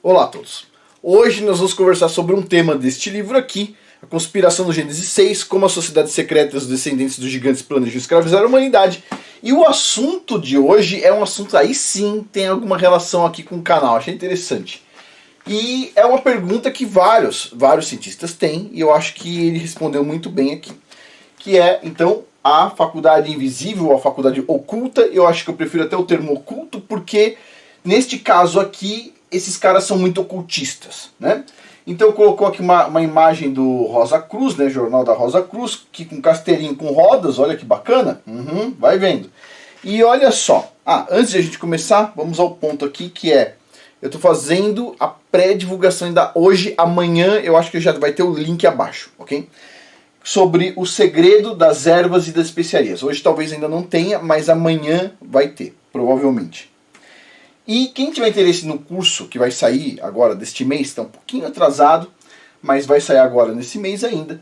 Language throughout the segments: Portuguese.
Olá a todos. Hoje nós vamos conversar sobre um tema deste livro aqui, A Conspiração do Gênesis 6, como a sociedade secreta e os descendentes dos gigantes planejam escravizar a humanidade. E o assunto de hoje é um assunto, aí sim, tem alguma relação aqui com o canal, achei interessante. E é uma pergunta que vários cientistas têm, e eu acho que ele respondeu muito bem aqui. Que é, então, a faculdade invisível, ou a faculdade oculta. Eu acho que eu prefiro até o termo oculto, porque neste caso aqui, esses caras são muito ocultistas, né? Então colocou aqui uma imagem do Rosa Cruz, né, jornal da Rosa Cruz, que com casteirinho com rodas, olha que bacana. Vai vendo. E olha só, antes de a gente começar, vamos ao ponto aqui que é, eu estou fazendo a pré-divulgação ainda hoje, amanhã eu acho que já vai ter o link abaixo, ok? Sobre o segredo das ervas e das especiarias. Hoje talvez ainda não tenha, mas amanhã vai ter, provavelmente. E quem tiver interesse no curso que vai sair agora deste mês, está um pouquinho atrasado, mas vai sair agora nesse mês ainda,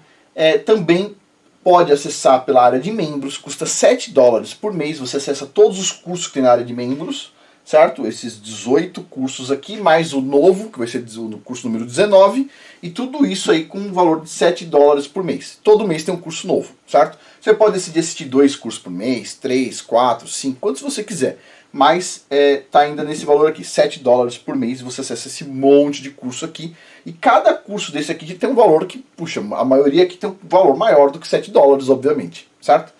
também pode acessar pela área de membros, custa $7 por mês, você acessa todos os cursos que tem na área de membros, certo? Esses 18 cursos aqui, mais o novo, que vai ser o curso número 19, e tudo isso aí com um valor de $7 por mês. Todo mês tem um curso novo, certo? Você pode decidir assistir 2 cursos por mês, 3, 4, 5, quantos você quiser. Mas tá ainda nesse valor aqui, $7 por mês, e você acessa esse monte de curso aqui. E cada curso desse aqui tem um valor que, puxa, a maioria aqui tem um valor maior do que $7, obviamente, certo?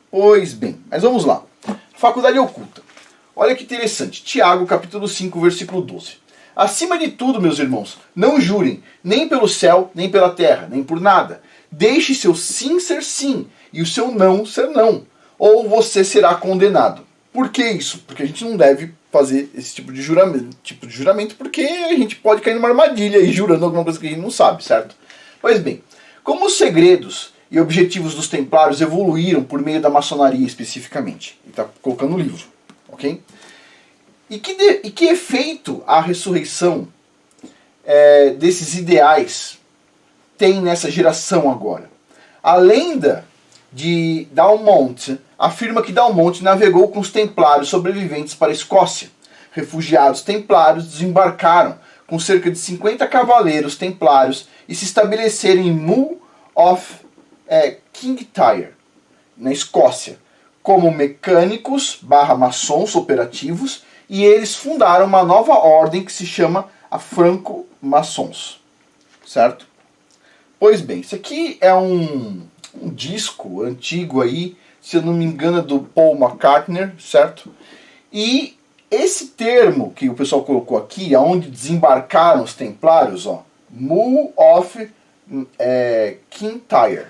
Pois bem, mas vamos lá. Faculdade oculta. Olha que interessante, Tiago capítulo 5, versículo 12. Acima de tudo, meus irmãos, não jurem, nem pelo céu, nem pela terra, nem por nada. Deixe seu sim ser sim, e o seu não ser não, ou você será condenado. Por que isso? Porque a gente não deve fazer esse tipo de juramento, porque a gente pode cair numa armadilha e jurando alguma coisa que a gente não sabe, certo? Pois bem, como os segredos e objetivos dos templários evoluíram por meio da maçonaria especificamente? Ele está colocando no livro, ok? E que efeito a ressurreição desses ideais tem nessa geração agora? A lenda de Dalmont afirma que Dalmont navegou com os templários sobreviventes para a Escócia. Refugiados templários desembarcaram com cerca de 50 cavaleiros templários e se estabeleceram em Mull of Kintyre, na Escócia, como mecânicos / maçons operativos, e eles fundaram uma nova ordem que se chama a Franco-Maçons, certo? Pois bem, isso aqui é um disco antigo aí, se eu não me engano, do Paul McCartney, certo? E esse termo que o pessoal colocou aqui, aonde desembarcaram os templários, Mull of Kintyre,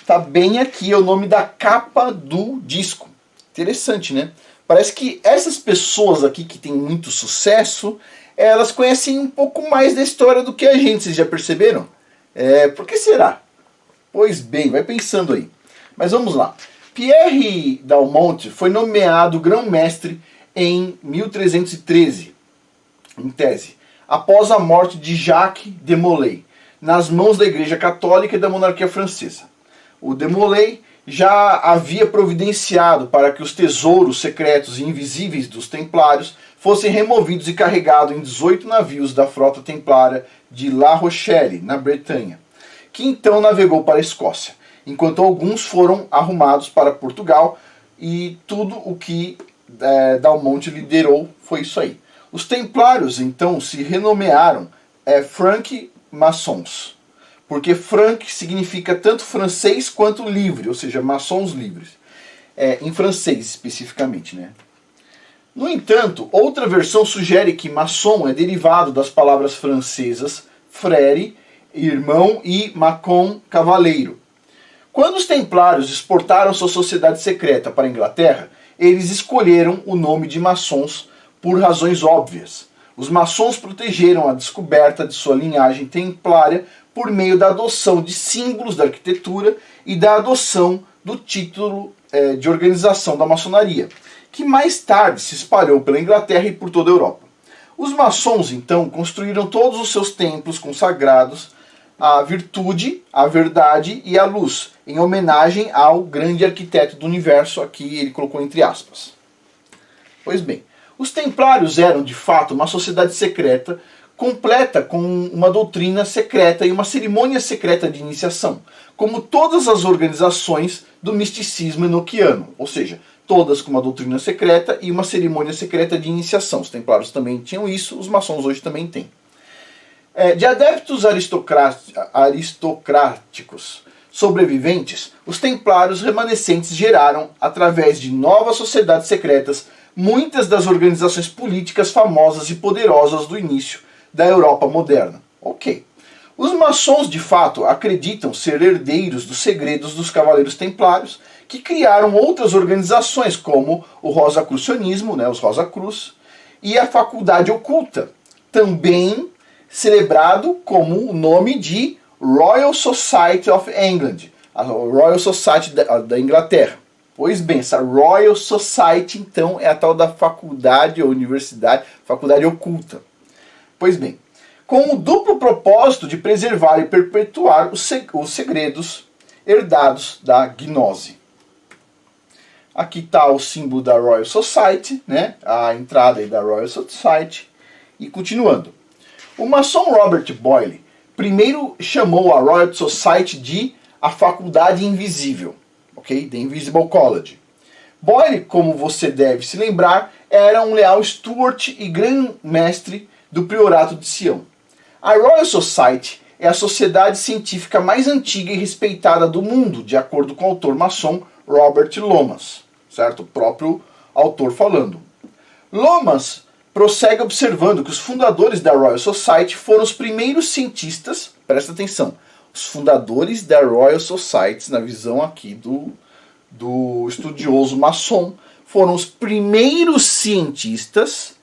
tá bem aqui, é o nome da capa do disco. Interessante, né? Parece que essas pessoas aqui que têm muito sucesso, elas conhecem um pouco mais da história do que a gente, vocês já perceberam? Por que será? Pois bem, vai pensando aí. Mas vamos lá. Pierre Dalmont foi nomeado grão-mestre em 1313, em tese, após a morte de Jacques de Molay, nas mãos da Igreja Católica e da monarquia francesa. O de Molay já havia providenciado para que os tesouros secretos e invisíveis dos templários fossem removidos e carregados em 18 navios da frota templária de La Rochelle, na Bretanha, que então navegou para a Escócia, enquanto alguns foram arrumados para Portugal, e tudo o que Dalmont liderou foi isso aí. Os templários então se renomearam Franc-Maçons, porque Franc significa tanto francês quanto livre, ou seja, maçons livres, em francês especificamente, né? No entanto, outra versão sugere que maçom é derivado das palavras francesas frère, irmão, e macon, cavaleiro. Quando os templários exportaram sua sociedade secreta para a Inglaterra, eles escolheram o nome de maçons por razões óbvias. Os maçons protegeram a descoberta de sua linhagem templária por meio da adoção de símbolos da arquitetura e da adoção do título de organização da maçonaria, que mais tarde se espalhou pela Inglaterra e por toda a Europa. Os maçons, então, construíram todos os seus templos consagrados à virtude, à verdade e à luz, em homenagem ao grande arquiteto do universo, aqui ele colocou entre aspas. Pois bem, os templários eram, de fato, uma sociedade secreta completa com uma doutrina secreta e uma cerimônia secreta de iniciação, como todas as organizações do misticismo enoquiano, ou seja, todas com uma doutrina secreta e uma cerimônia secreta de iniciação. Os templários também tinham isso, os maçons hoje também têm. De adeptos aristocráticos sobreviventes, os templários remanescentes geraram, através de novas sociedades secretas, muitas das organizações políticas famosas e poderosas do início da Europa moderna. Ok. Os maçons, de fato, acreditam ser herdeiros dos segredos dos cavaleiros templários, que criaram outras organizações, como o Rosacrucianismo, os Rosa Cruz, e a Faculdade Oculta, também celebrado como o nome de Royal Society of England, a Royal Society da Inglaterra. Pois bem, essa Royal Society, então, é a tal da faculdade ou universidade, faculdade oculta. Pois bem, com o duplo propósito de preservar e perpetuar os segredos herdados da gnose. Aqui está o símbolo da Royal Society, a entrada aí da Royal Society, e continuando. O maçom Robert Boyle primeiro chamou a Royal Society de a Faculdade Invisível, ok? The Invisible College. Boyle, como você deve se lembrar, era um leal Stuart e grão-mestre do Priorato de Sião. A Royal Society é a sociedade científica mais antiga e respeitada do mundo, de acordo com o autor maçom Robert Lomas, certo? O próprio autor falando. Lomas prossegue observando que os fundadores da Royal Society foram os primeiros cientistas, presta atenção, os fundadores da Royal Society, na visão aqui do estudioso maçom, foram os primeiros cientistas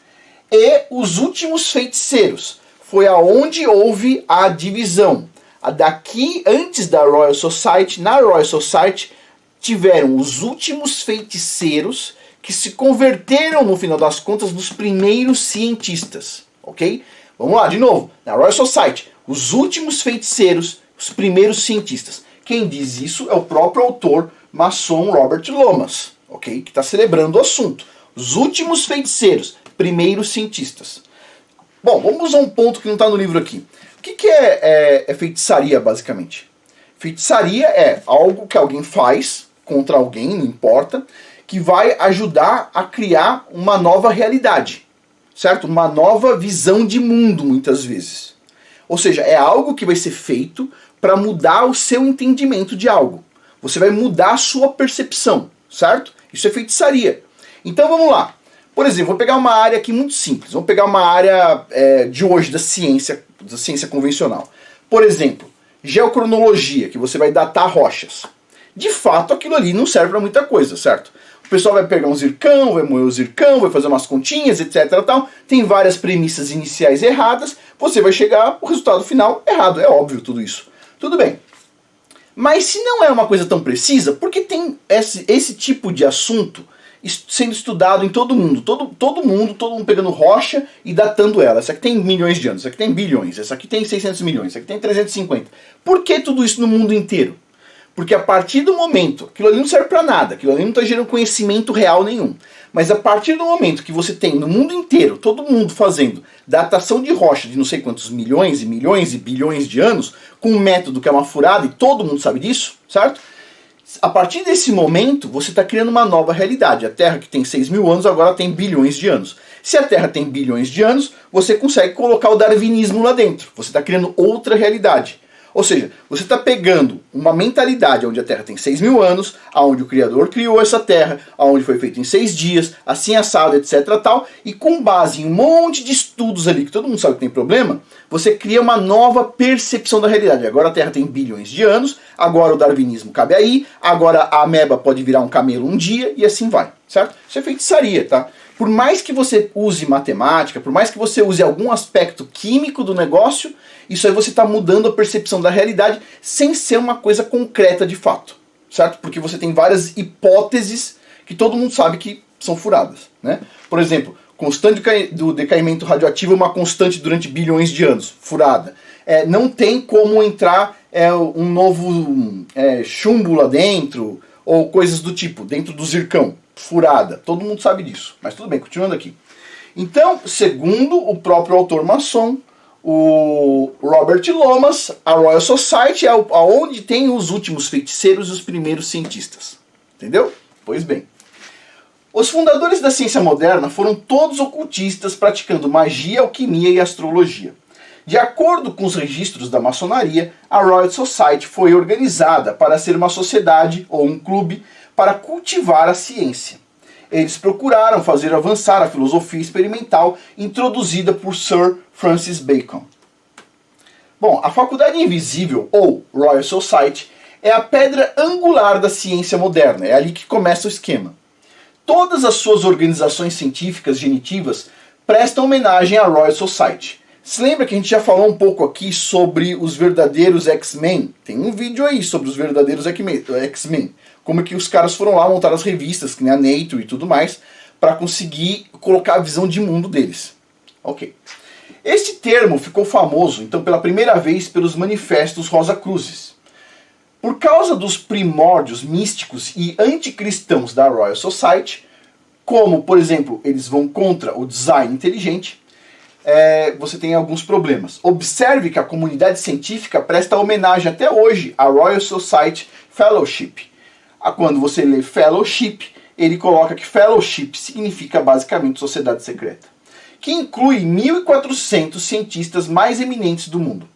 e os últimos feiticeiros. Foi aonde houve a divisão. Daqui, antes da Royal Society, na Royal Society, tiveram os últimos feiticeiros que se converteram, no final das contas, nos primeiros cientistas. Ok? Vamos lá, de novo. Na Royal Society, os últimos feiticeiros, os primeiros cientistas. Quem diz isso é o próprio autor maçom Robert Lomas, ok? Que está celebrando o assunto. Os últimos feiticeiros, primeiros cientistas. Bom, vamos a um ponto que não está no livro aqui. O que é feitiçaria, basicamente? Feitiçaria é algo que alguém faz contra alguém, não importa, que vai ajudar a criar uma nova realidade, certo? Uma nova visão de mundo, muitas vezes. Ou seja, é algo que vai ser feito para mudar o seu entendimento de algo. Você vai mudar a sua percepção, certo? Isso é feitiçaria. Então vamos lá. Por exemplo, vou pegar uma área aqui muito simples. Vamos pegar uma área de hoje da ciência convencional. Por exemplo, geocronologia, que você vai datar rochas. De fato, aquilo ali não serve para muita coisa, certo? O pessoal vai pegar um zircão, vai moer o zircão, vai fazer umas continhas, etc. Tal. Tem várias premissas iniciais erradas. Você vai chegar ao resultado final errado. É óbvio tudo isso. Tudo bem. Mas se não é uma coisa tão precisa, por que tem esse tipo de assunto sendo estudado em todo mundo? Todo mundo pegando rocha e datando ela. Essa aqui tem milhões de anos, essa aqui tem bilhões, essa aqui tem 600 milhões, essa aqui tem 350. Por que tudo isso no mundo inteiro? Porque a partir do momento, aquilo ali não serve para nada, aquilo ali não está gerando conhecimento real nenhum. Mas a partir do momento que você tem no mundo inteiro, todo mundo fazendo datação de rocha de não sei quantos milhões e milhões e bilhões de anos, com um método que é uma furada, e todo mundo sabe disso, certo? A partir desse momento, você está criando uma nova realidade. A Terra, que tem 6 mil anos, agora tem bilhões de anos. Se a Terra tem bilhões de anos, você consegue colocar o darwinismo lá dentro. Você está criando outra realidade. Ou seja, você está pegando uma mentalidade onde a Terra tem 6 mil anos, onde o Criador criou essa Terra, onde foi feito em 6 dias, assim assado, etc. tal, e com base em um monte de estudos ali, que todo mundo sabe que tem problema, você cria uma nova percepção da realidade. Agora a Terra tem bilhões de anos, agora o darwinismo cabe aí, agora a ameba pode virar um camelo um dia, e assim vai, certo? Isso é feitiçaria, tá? Por mais que você use matemática, por mais que você use algum aspecto químico do negócio, isso aí você está mudando a percepção da realidade sem ser uma coisa concreta de fato, certo? Porque você tem várias hipóteses que todo mundo sabe que são furadas, né? Por exemplo, constante do decaimento radioativo é uma constante durante bilhões de anos, furada. Não tem como entrar um novo chumbo lá dentro, ou coisas do tipo, dentro do zircão, furada. Todo mundo sabe disso, mas tudo bem, continuando aqui. Então, segundo o próprio autor maçom, o Robert Lomas, a Royal Society é onde tem os últimos feiticeiros e os primeiros cientistas. Entendeu? Pois bem. Os fundadores da ciência moderna foram todos ocultistas praticando magia, alquimia e astrologia. De acordo com os registros da maçonaria, a Royal Society foi organizada para ser uma sociedade ou um clube para cultivar a ciência. Eles procuraram fazer avançar a filosofia experimental introduzida por Sir Francis Bacon. Bom, a Faculdade Invisível, ou Royal Society, é a pedra angular da ciência moderna, é ali que começa o esquema. Todas as suas organizações científicas genitivas prestam homenagem à Royal Society. Se lembra que a gente já falou um pouco aqui sobre os verdadeiros X-Men? Tem um vídeo aí sobre os verdadeiros X-Men. Como é que os caras foram lá montar as revistas, que nem a NATO e tudo mais, para conseguir colocar a visão de mundo deles. Ok. Este termo ficou famoso, então, pela primeira vez pelos manifestos Rosacruzes. Por causa dos primórdios místicos e anticristãos da Royal Society, como, por exemplo, eles vão contra o design inteligente, você tem alguns problemas. Observe que a comunidade científica presta homenagem até hoje à Royal Society Fellowship. Quando você lê Fellowship, ele coloca que Fellowship significa basicamente sociedade secreta, que inclui 1.400 cientistas mais eminentes do mundo.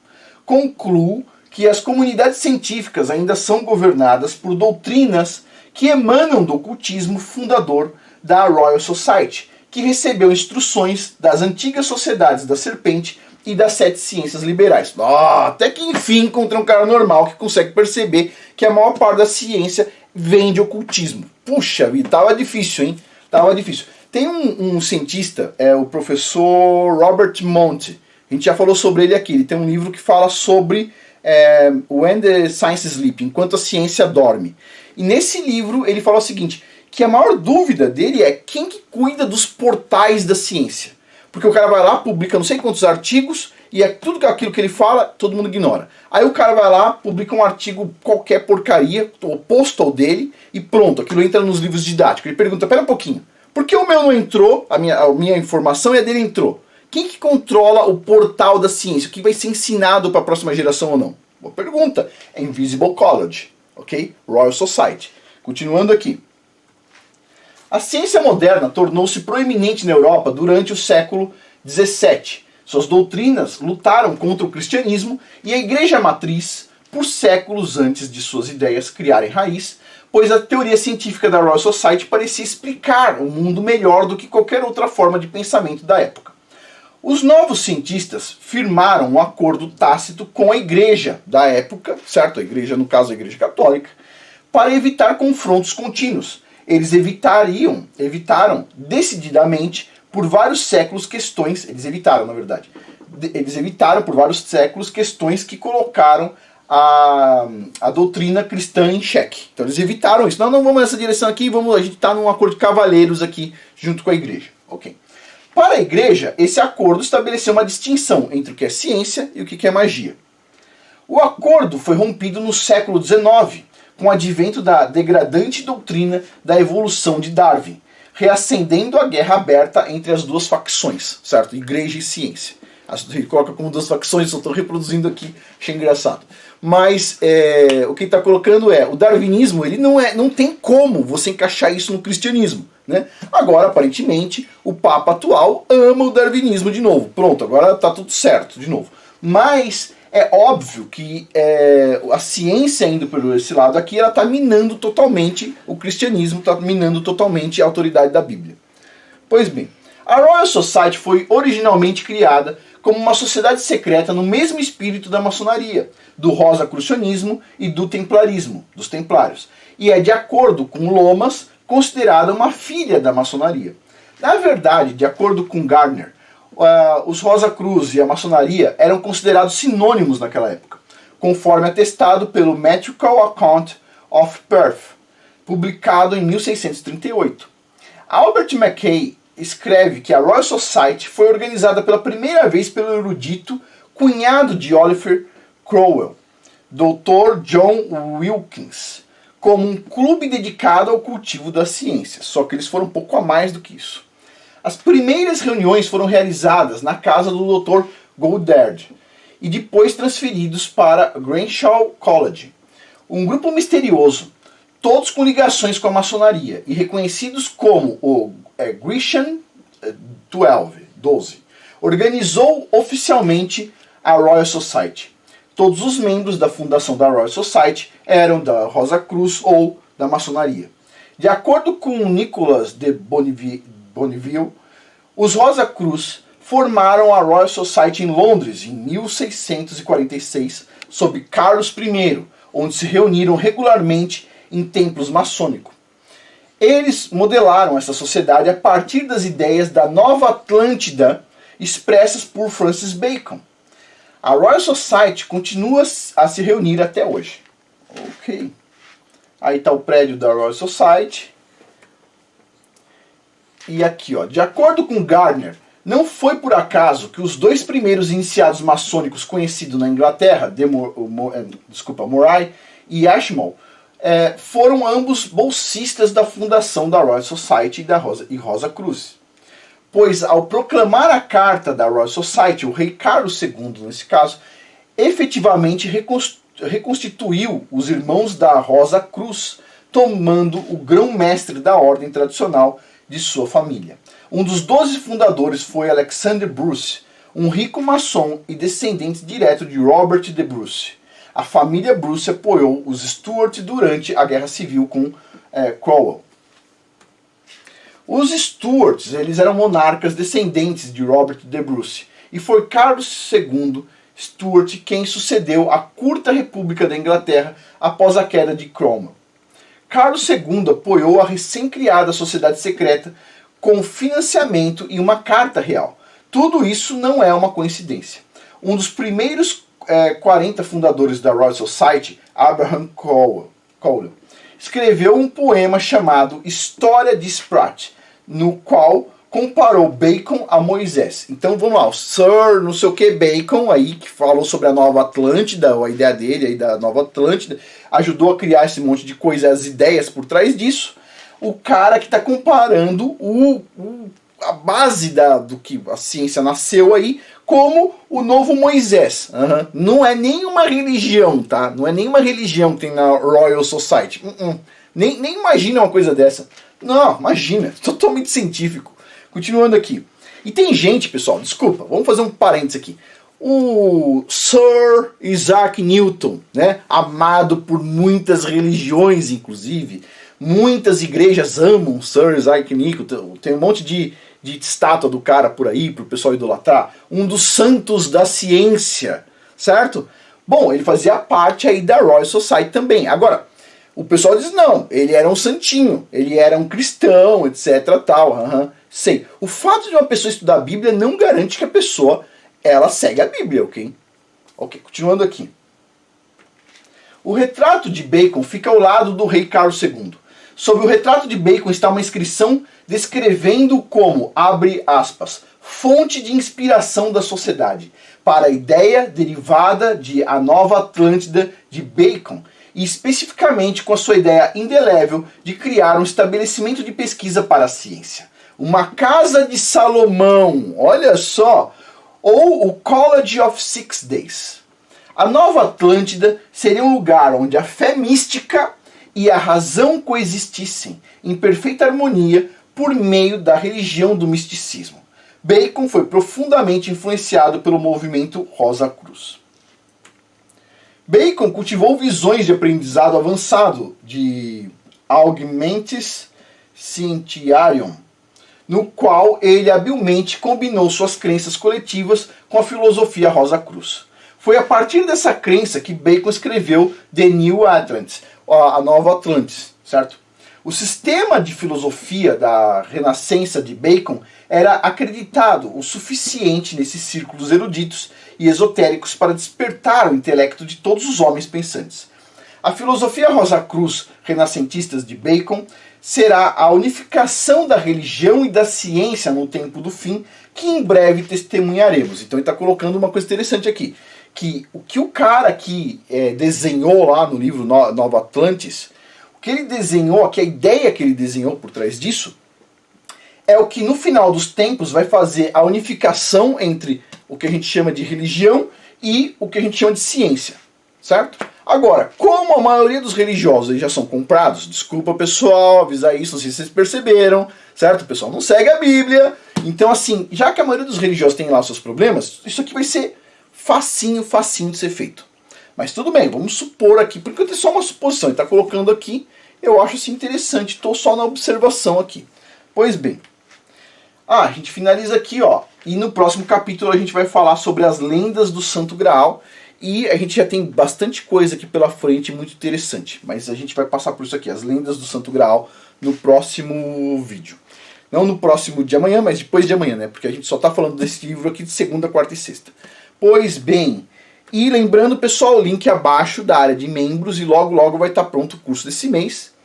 Concluo que as comunidades científicas ainda são governadas por doutrinas que emanam do ocultismo fundador da Royal Society, que recebeu instruções das antigas sociedades da Serpente e das 7 ciências liberais. Até que enfim encontrei um cara normal que consegue perceber que a maior parte da ciência vem de ocultismo. Puxa vida, tava difícil, hein? Tava difícil. Tem um cientista, o professor Robert Monte. A gente já falou sobre ele aqui. Ele tem um livro que fala sobre When the Science Sleeps, Enquanto a Ciência Dorme. E nesse livro ele fala o seguinte, que a maior dúvida dele é quem que cuida dos portais da ciência. Porque o cara vai lá, publica não sei quantos artigos, e tudo aquilo que ele fala, todo mundo ignora. Aí o cara vai lá, publica um artigo, qualquer porcaria, oposto ao dele, e pronto, aquilo entra nos livros didáticos. Ele pergunta, pera um pouquinho, por que o meu não entrou, a minha informação e a dele entrou? Quem que controla o portal da ciência? O que vai ser ensinado para a próxima geração ou não? Boa pergunta. É Invisible College, ok? Royal Society. Continuando aqui. A ciência moderna tornou-se proeminente na Europa durante o século XVII. Suas doutrinas lutaram contra o cristianismo e a Igreja Matriz por séculos antes de suas ideias criarem raiz, pois a teoria científica da Royal Society parecia explicar o mundo melhor do que qualquer outra forma de pensamento da época. Os novos cientistas firmaram um acordo tácito com a Igreja da época, certo? A Igreja, no caso a Igreja Católica, para evitar confrontos contínuos. Eles evitaram decididamente por vários séculos questões, eles evitaram por vários séculos questões que colocaram a doutrina cristã em xeque. Então eles evitaram isso. Não vamos nessa direção aqui, a gente está num acordo de cavalheiros aqui junto com a igreja. Ok. Para a igreja, esse acordo estabeleceu uma distinção entre o que é ciência e o que é magia. O acordo foi rompido no século XIX, com o advento da degradante doutrina da evolução de Darwin, reacendendo a guerra aberta entre as duas facções, certo? Igreja e ciência. Ele coloca como duas facções, só estou reproduzindo aqui, achei engraçado. Mas o que ele está colocando o darwinismo, ele não tem como você encaixar isso no cristianismo, né? Agora, aparentemente, o Papa atual ama o darwinismo de novo. Pronto, agora está tudo certo de novo. Mas é óbvio que a ciência indo por esse lado aqui, ela está minando totalmente o cristianismo, está minando totalmente a autoridade da Bíblia. Pois bem, a Royal Society foi originalmente criada como uma sociedade secreta no mesmo espírito da maçonaria, do rosacrucianismo e do templarismo, dos templários, e é, de acordo com Lomas, considerada uma filha da maçonaria. Na verdade, de acordo com Gardner, os Rosa Cruz e a maçonaria eram considerados sinônimos naquela época, conforme atestado pelo Metrical Account of Perth, publicado em 1638. Albert Mackay escreve que a Royal Society foi organizada pela primeira vez pelo erudito cunhado de Oliver Cromwell, Dr. John Wilkins, como um clube dedicado ao cultivo da ciência, só que eles foram um pouco a mais do que isso. As primeiras reuniões foram realizadas na casa do Dr. Goddard, e depois transferidos para Crenshaw College, um grupo misterioso, todos com ligações com a maçonaria e reconhecidos como o Gresham 12, organizou oficialmente a Royal Society. Todos os membros da fundação da Royal Society eram da Rosa Cruz ou da maçonaria. De acordo com Nicholas de Bonneville, os Rosa Cruz formaram a Royal Society em Londres em 1646, sob Carlos I, onde se reuniram regularmente em templos maçônicos. Eles modelaram essa sociedade a partir das ideias da Nova Atlântida expressas por Francis Bacon. A Royal Society continua a se reunir até hoje. Ok. Aí está o prédio da Royal Society. E aqui, ó, de acordo com Gardner, não foi por acaso que os dois primeiros iniciados maçônicos conhecidos na Inglaterra, Moray e Ashmole, foram ambos bolsistas da fundação da Royal Society e Rosa Cruz. Pois ao proclamar a carta da Royal Society, o rei Carlos II, nesse caso, efetivamente reconstituiu os irmãos da Rosa Cruz, tomando o grão-mestre da ordem tradicional de sua família. Um dos 12 fundadores foi Alexander Bruce, um rico maçom e descendente direto de Robert de Bruce. A família Bruce apoiou os Stuart durante a Guerra Civil com Cromwell. Os Stuarts, eles eram monarcas descendentes de Robert de Bruce, e foi Carlos II Stuart quem sucedeu a curta República da Inglaterra após a queda de Cromwell. Carlos II apoiou a recém-criada sociedade secreta com financiamento e uma carta real. Tudo isso não é uma coincidência. Um dos primeiros 40 fundadores da Royal Society, Abraham Cowell, escreveu um poema chamado História de Spratt, no qual comparou Bacon a Moisés. Então vamos lá, o Sir não sei o que Bacon, aí, que falou sobre a Nova Atlântida, a ideia dele aí da Nova Atlântida, ajudou a criar esse monte de coisa, as ideias por trás disso. O cara que está comparando a base do que a ciência nasceu aí como o novo Moisés. Não é nenhuma religião, tá? Não é nenhuma religião que tem na Royal Society. Nem imagina uma coisa dessa. Não, imagina. Totalmente científico. Continuando aqui. E tem gente, pessoal, desculpa, vamos fazer um parênteses aqui. O Sir Isaac Newton, né? Amado por muitas religiões, inclusive. Muitas igrejas amam Sir Isaac Newton. Tem um monte de estátua do cara por aí, para o pessoal idolatrar. Um dos santos da ciência, certo? Bom, ele fazia parte aí da Royal Society também. Agora, o pessoal diz, não, ele era um santinho, ele era um cristão, etc, tal. Sei. O fato de uma pessoa estudar a Bíblia não garante que a pessoa, ela segue a Bíblia, ok? Ok, continuando aqui. O retrato de Bacon fica ao lado do rei Carlos II. Sobre o retrato de Bacon está uma inscrição descrevendo como, abre aspas, fonte de inspiração da sociedade, para a ideia derivada de A Nova Atlântida de Bacon, e especificamente com a sua ideia indelével de criar um estabelecimento de pesquisa para a ciência. Uma Casa de Salomão, olha só, ou o College of Six Days. A Nova Atlântida seria um lugar onde a fé mística e a razão coexistissem em perfeita harmonia por meio da religião do misticismo. Bacon foi profundamente influenciado pelo movimento Rosa Cruz. Bacon cultivou visões de aprendizado avançado de Augmentis Scientiarum, no qual ele habilmente combinou suas crenças coletivas com a filosofia Rosa Cruz. Foi a partir dessa crença que Bacon escreveu The New Atlantis, a Nova Atlantis, certo? O sistema de filosofia da renascença de Bacon era acreditado o suficiente nesses círculos eruditos e esotéricos para despertar o intelecto de todos os homens pensantes. A filosofia Rosa Cruz renascentistas de Bacon será a unificação da religião e da ciência no tempo do fim, que em breve testemunharemos. Então ele está colocando uma coisa interessante aqui, que o que o cara que desenhou lá no livro Nova Atlantis, o que ele desenhou, que a ideia que ele desenhou por trás disso, é o que no final dos tempos vai fazer a unificação entre o que a gente chama de religião e o que a gente chama de ciência, certo? Agora, como a maioria dos religiosos já são comprados, desculpa pessoal, avisar isso, não sei se vocês perceberam, certo? O pessoal não segue a Bíblia, então assim, já que a maioria dos religiosos tem lá os seus problemas, isso aqui vai ser facinho de ser feito. Mas tudo bem, vamos supor aqui, porque é só uma suposição, ele está colocando aqui, eu acho assim interessante, estou só na observação aqui. Pois bem, a gente finaliza aqui, ó, e no próximo capítulo a gente vai falar sobre as lendas do Santo Graal, e a gente já tem bastante coisa aqui pela frente, muito interessante, mas a gente vai passar por isso aqui, as lendas do Santo Graal, no próximo vídeo. Não no próximo de amanhã, mas depois de amanhã, né, porque a gente só está falando desse livro aqui de segunda, quarta e sexta. Pois bem, e lembrando pessoal, o link abaixo da área de membros, e logo vai estar pronto o curso desse mês.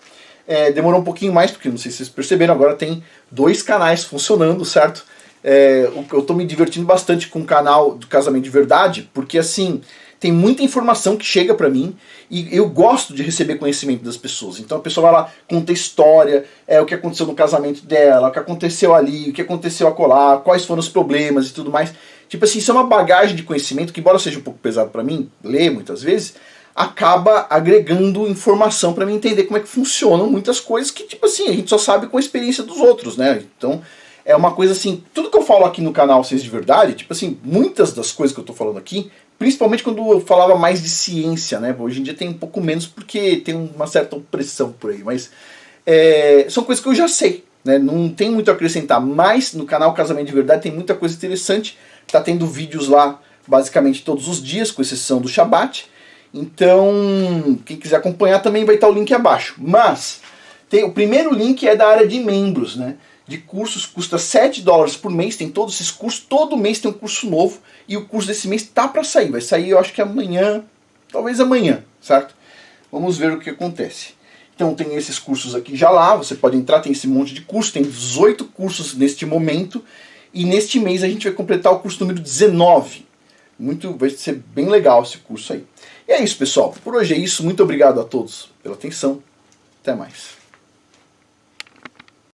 Demorou um pouquinho mais, porque não sei se vocês perceberam, agora tem 2 canais funcionando, certo? Eu estou me divertindo bastante com o canal do Casamento de Verdade, porque assim, tem muita informação que chega para mim, e eu gosto de receber conhecimento das pessoas. Então a pessoa vai lá, conta história, o que aconteceu no casamento dela, o que aconteceu ali, o que aconteceu acolá, quais foram os problemas e tudo mais. Tipo assim, isso é uma bagagem de conhecimento que, embora seja um pouco pesado para mim, ler muitas vezes, acaba agregando informação para mim entender como é que funcionam muitas coisas que, tipo assim, a gente só sabe com a experiência dos outros, né? Então, é uma coisa assim, tudo que eu falo aqui no canal Ciência de Verdade, tipo assim, muitas das coisas que eu tô falando aqui, principalmente quando eu falava mais de ciência, né? Hoje em dia tem um pouco menos porque tem uma certa opressão por aí, mas são coisas que eu já sei, né? Não tem muito a acrescentar, mas no canal Casamento de Verdade tem muita coisa interessante, tá tendo vídeos lá basicamente todos os dias, com exceção do Shabat. Então, quem quiser acompanhar também vai estar o link abaixo. Mas, o primeiro link é da área de membros, né? De cursos, custa $7 por mês, tem todos esses cursos, todo mês tem um curso novo, e o curso desse mês tá para sair, vai sair eu acho que amanhã, talvez amanhã, certo? Vamos ver o que acontece. Então tem esses cursos aqui já lá, você pode entrar, tem esse monte de curso, tem 18 cursos neste momento, e neste mês a gente vai completar o curso número 19. Vai ser bem legal esse curso aí. E é isso, pessoal. Por hoje é isso. Muito obrigado a todos pela atenção. Até mais.